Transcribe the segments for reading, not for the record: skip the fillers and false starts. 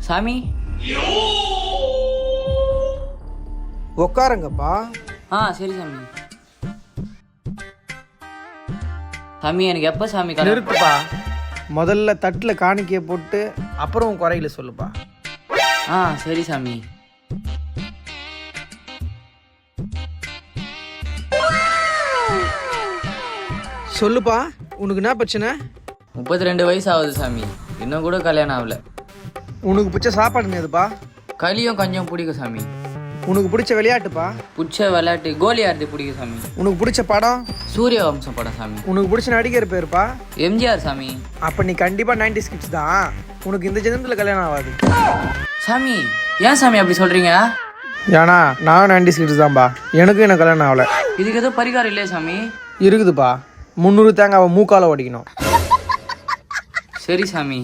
சாமி உட்காருங்கப்பா. சரி சாமி. சாமி எனக்கு எப்போ சாமி நிறுத்துப்பா. முதல்ல தட்டில் காணிக்கையை போட்டு அப்புறம் உன் குறையில சொல்லுப்பா. சரி சாமி. சொல்லுப்பா, உனக்கு என்ன பிரச்சனை? 32 வயசு ஆகுது சாமி, இன்னும் கூட கல்யாணம் ஆகல. உனக்கு பிடிச்ச சாப்பாடு என்னதுப்பா? களியும் கொஞ்சம் பிடிக்கும் சாமி. உனக்கு பிடிச்ச விளையாட்டுப்பா? பிடிச்ச விளையாட்டு கோலி ஆடுறது பிடிக்கும் சாமி. உனக்கு பிடிச்ச படம்? சூரிய வம்சம் படம் சாமி. உனக்கு பிடிச்ச நடிகர் பேருப்பா? எம்ஜிஆர் சாமி. அப்போ நீ கண்டிப்பாக 90s கிட்ஸ் தான். உனக்கு இந்த ஜென்மத்தில் கல்யாணம் ஆகாது சாமி. ஏன் சாமி அப்படி சொல்கிறீங்க? ஏன்னா நான் 90s கிட்ஸ் தான்ப்பா, எனக்கும் எனக்கு கல்யாணம் ஆகலை. இதுக்கு எதுவும் பரிகாரம் இல்லையா சாமி? இருக்குதுப்பா, 300 தேங்காவை மூக்கால ஓடிக்கணும். சரி சாமி.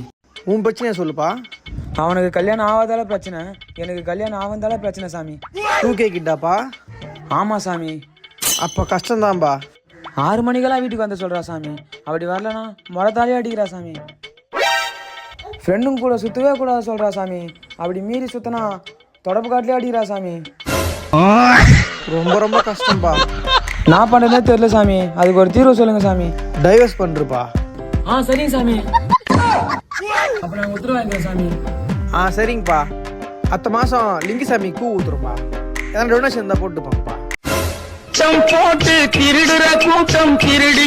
உன் பிரச்சனையை சொல்லுப்பா. அவனுக்கு கல்யாணம் ஆகாதால பிரச்சனை, எனக்கு கல்யாணம் ஆகாதால பிரச்சனை சாமி. 2K கிட்டாப்பா? ஆமாம் சாமி. அப்போ கஷ்டம்தான்பா. 6 மணிக்கெல்லாம் வீட்டுக்கு வந்து சொல்கிறா சாமி. அப்படி வரலனா முறத்தாலே அடிக்கிறா சாமி. ஃப்ரெண்டுங்க கூட சுற்றவே கூடாது சொல்கிறா சாமி. அப்படி மீறி சுற்றினா தொடப்பு காட்டிலே அடிக்கிறா சாமி. ரொம்ப ரொம்ப கஷ்டம்பா. நான் பண்ணுறதே தெரியல சாமி, அதுக்கு ஒரு தீர்வு சொல்லுங்கள் சாமி. டைவர்ஸ் பண்ணுறப்பா. சரிங்க சாமி. அப்போ நான் உத்தரவு வாங்கிக்கிறேன் சாமி. சரிங்கப்பா. அடுத்த மாதம் லிங்கிசாமி கூ ஊத்துருப்பா. ஏன்னா டொனேஷன் தான் போட்டுப்பாங்கப்பா. போட்டு திருடுற கூட்டம் திருடி